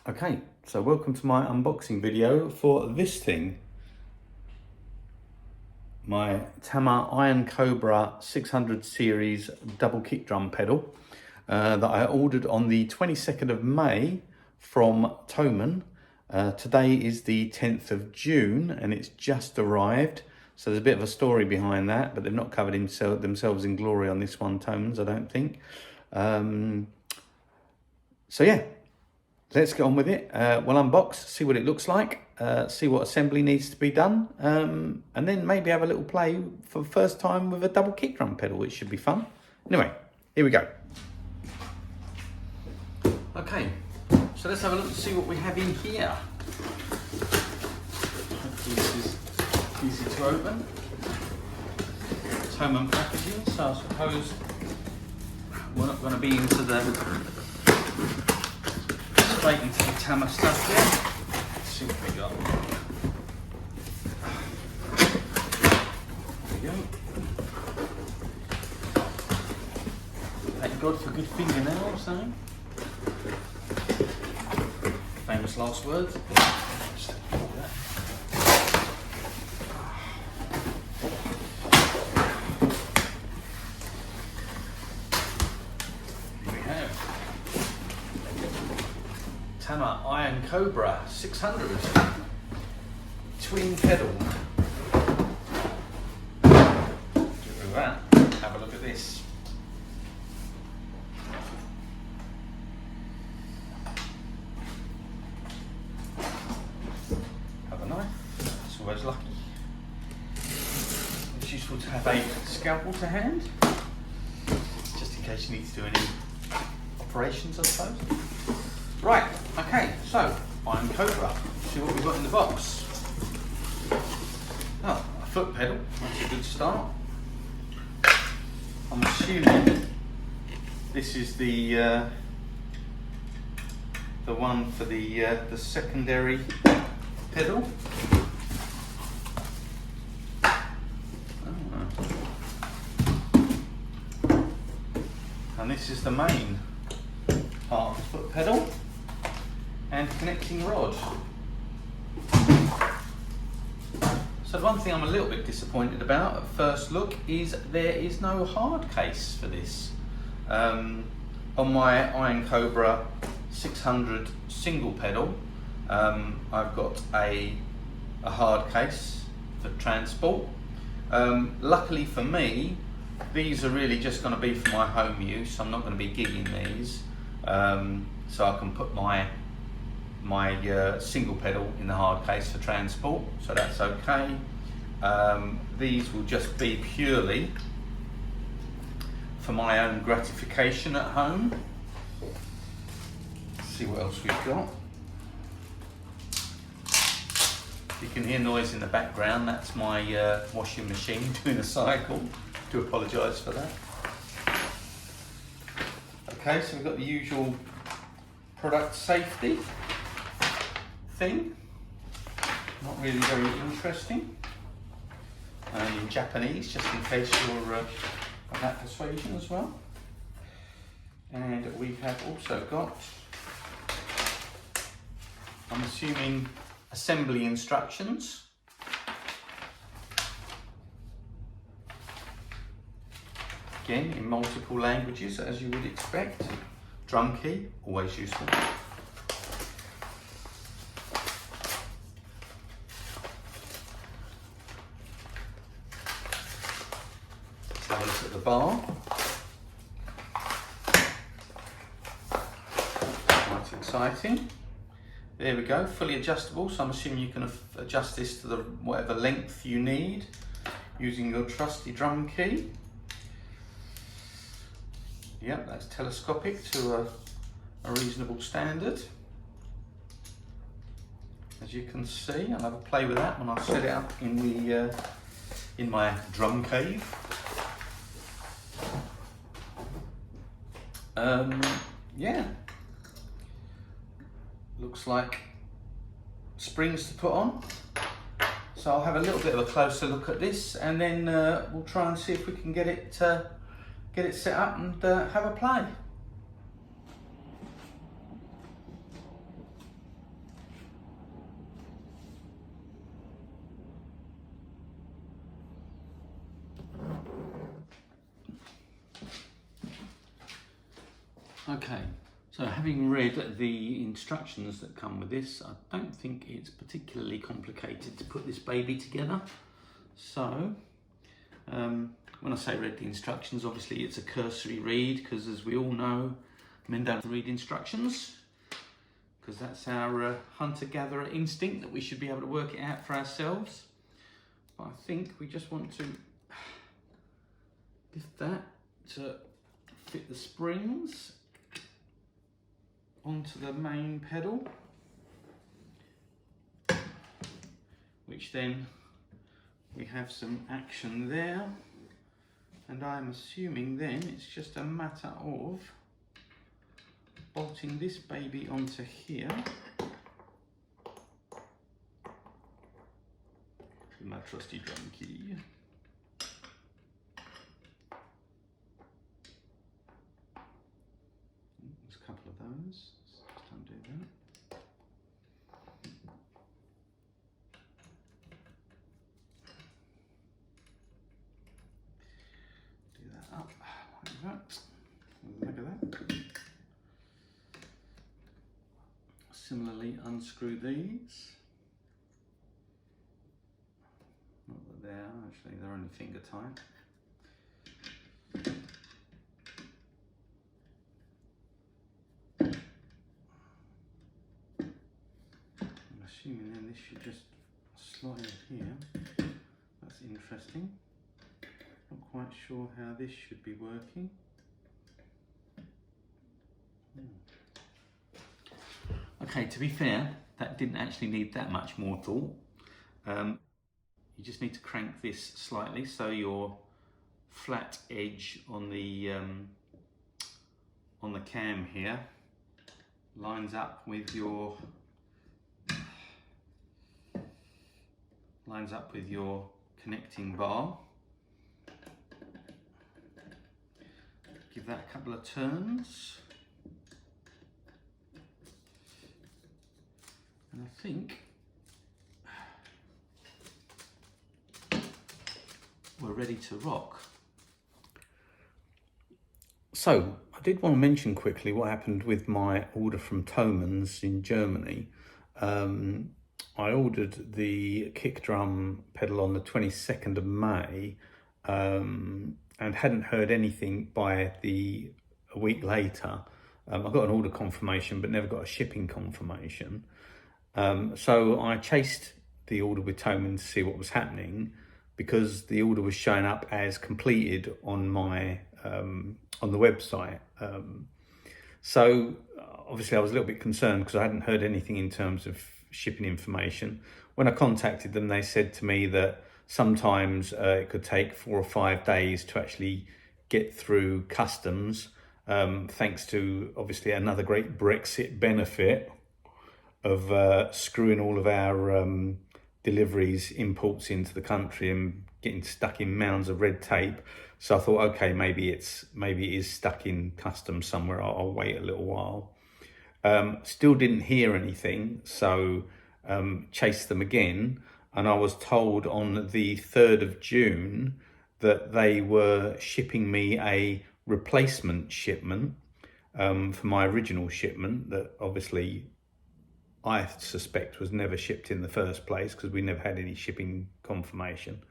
Okay, so welcome to my unboxing video for this thing. My Tama Iron Cobra 600 series double kick drum pedal that I ordered on the 22nd of May from Tama. Today is the 10th of June and it's just arrived. So there's a bit of a story behind that, but they've not covered themselves in glory on this one, Tomans, I don't think. So yeah. Let's get on with it. We'll unbox, see what it looks like, see what assembly needs to be done, and then maybe have a little play for the first time with a double kick drum pedal, which should be fun. Anyway, here we go. Okay, so let's have a look and see what we have in here. Hopefully this is easy to open. Tama packaging, so I suppose we're not going to be into the straight into the Tama stuff here. Let's see what we got. There we go. Thank God for good fingernails, eh? Famous last words. Just pull that. Here we have Tama Iron Cobra 600 twin pedal. Get rid of that. Have a look at this. Have a knife. It's always lucky. It's useful to have a scalpel to hand, just in case you need to do any operations, I suppose. Right, okay, so Iron Cobra. See what we've got in the box. Oh, a foot pedal, that's a good start. I'm assuming this is the one for the secondary pedal. And this is the main part of the foot pedal and connecting rod. So the one thing I'm a little bit disappointed about at first look is there is no hard case for this. On my Iron Cobra 600 single pedal, I've got a hard case for transport. Luckily for me, these are really just going to be for my home use. I'm not going to be gigging these, so I can put my single pedal in the hard case for transport, so that's okay. These will just be purely for my own gratification at home. Let's see what else we've got. You can hear noise in the background, that's my washing machine doing a cycle. Do apologise for that. Okay, so we've got the usual product safety thing. Not really very interesting. In Japanese, just in case you're of that persuasion as well. And we have also got, I'm assuming, assembly instructions. Again, in multiple languages, as you would expect. Drum key, always useful. Let's have a look at the bar. Quite exciting. There we go, fully adjustable, so I'm assuming you can adjust this to whatever length you need using your trusty drum key. Yep, that's telescopic to a reasonable standard. As you can see, I'll have a play with that when I set it up in my drum cave. Yeah, looks like springs to put on. So I'll have a little bit of a closer look at this, and then we'll try and see if we can get it set up and have a play. Okay, so having read the instructions that come with this, I don't think it's particularly complicated to put this baby together. So, when I say read the instructions, obviously it's a cursory read, because as we all know, men don't read instructions, because that's our hunter-gatherer instinct, that we should be able to work it out for ourselves. But I think we just want to lift that to fit the springs onto the main pedal, which then we have some action there, and I'm assuming then it's just a matter of bolting this baby onto here with my trusty drum key. There's a couple of those, just undo that. Do that up like that. Look at that. Similarly, unscrew these. Not that they are, actually, they're only finger tight. I'm assuming then this should just slide here. That's interesting. Not quite sure how this should be working. Okay, to be fair, that didn't actually need that much more thought. You just need to crank this slightly so your flat edge on the cam here lines up with your connecting bar. Give that a couple of turns. And I think we're ready to rock. So, I did want to mention quickly what happened with my order from Thoman's in Germany. I ordered the kick drum pedal on the 22nd of May and hadn't heard anything by a week later. I got an order confirmation but never got a shipping confirmation. So I chased the order with Tama to see what was happening, because the order was showing up as completed on my on the website. So obviously I was a little bit concerned because I hadn't heard anything in terms of shipping information. When I contacted them, they said to me that sometimes it could take 4 or 5 days to actually get through customs, thanks to obviously another great Brexit benefit of screwing all of our deliveries, imports into the country and getting stuck in mounds of red tape. So I thought, okay, maybe it is stuck in customs somewhere. I'll wait a little while. Still didn't hear anything, so chased them again, and I was told on the 3rd of June that they were shipping me a replacement shipment for my original shipment that obviously I suspect was never shipped in the first place, because we never had any shipping confirmation.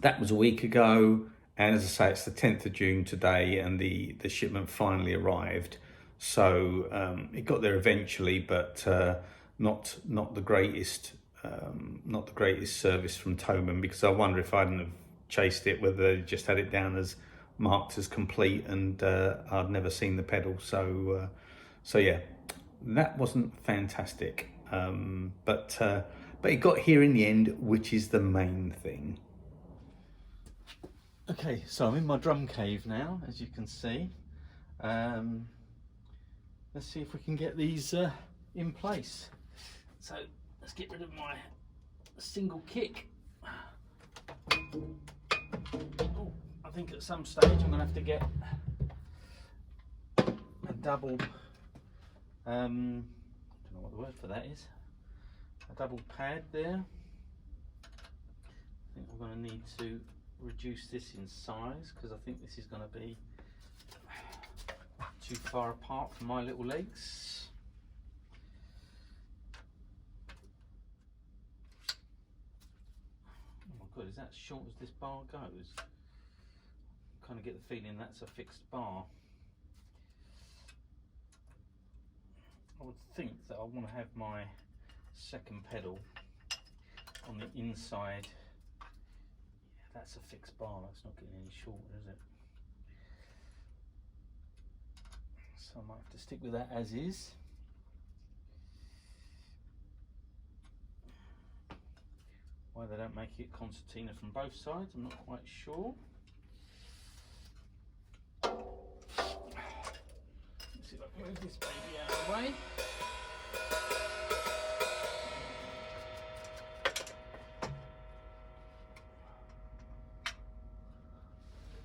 That was a week ago, and as I say, it's the 10th of June today, and the shipment finally arrived. So it got there eventually, but not the greatest service from Tama, because I wonder if I hadn't have chased it, whether they just had it down as marked as complete, and I'd never seen the pedal. So yeah. That wasn't fantastic, but it got here in the end, which is the main thing. Okay, so I'm in my drum cave now, as you can see. Let's see if we can get these in place. So let's get rid of my single kick. Oh, I think at some stage I'm going to have to get a double. I don't know what the word for that is. A double pad there. I think I'm going to need to reduce this in size, because I think this is going to be too far apart from my little legs. Oh my god, is that as short as this bar goes? I kind of get the feeling that's a fixed bar. I would think that I want to have my second pedal on the inside. Yeah, that's a fixed bar, that's not getting any shorter, is it? So I might have to stick with that as is. Why they don't make it concertina from both sides, I'm not quite sure. Let's see if I can move this baby out of the way.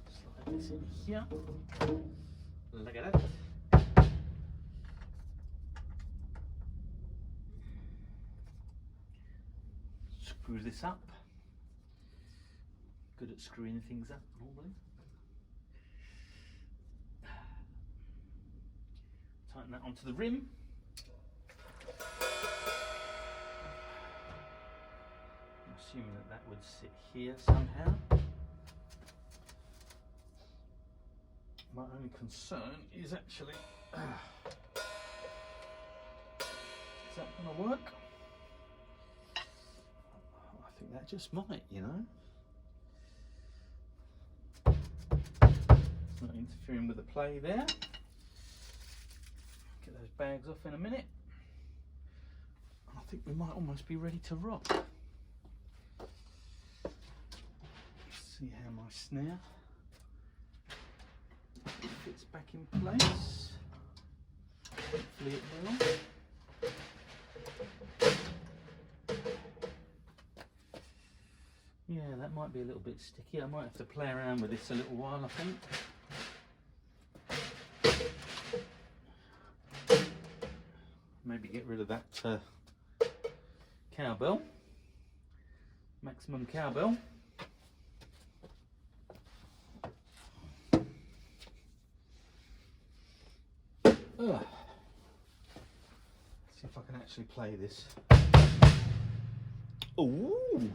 Slide this in here. Look at that. Screw this up. Good at screwing things up normally. Tighten that onto the rim. I'm assuming that that would sit here somehow. My only concern is actually, is that going to work? I think that just might, you know. It's not interfering with the play there. Get those bags off in a minute. I think we might almost be ready to rock. See how my snare fits back in place. Hopefully it will. Yeah, that might be a little bit sticky. I might have to play around with this a little while, I think. Maybe get rid of that cowbell, maximum cowbell. Ugh. See if I can actually play this. Ooh!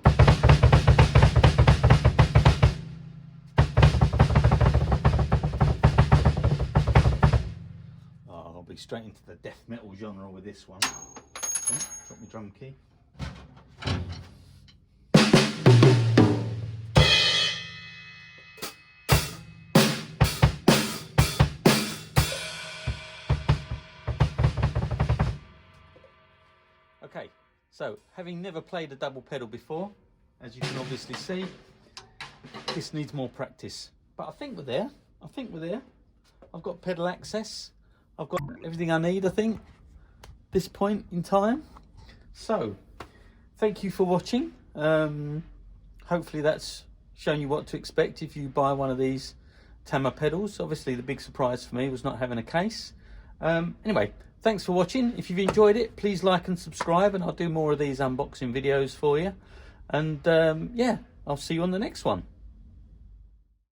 I'll be straight into the death metal genre with this one. Okay, drop my drum key. Okay, so having never played a double pedal before, as you can obviously see, this needs more practice. But I think we're there. I think we're there. I've got pedal access. I've got everything I need, I think, this point in time. So, thank you for watching. Hopefully that's shown you what to expect if you buy one of these Tama pedals. Obviously the big surprise for me was not having a case. Anyway, thanks for watching. If you've enjoyed it, please like and subscribe, and I'll do more of these unboxing videos for you. And yeah, I'll see you on the next one.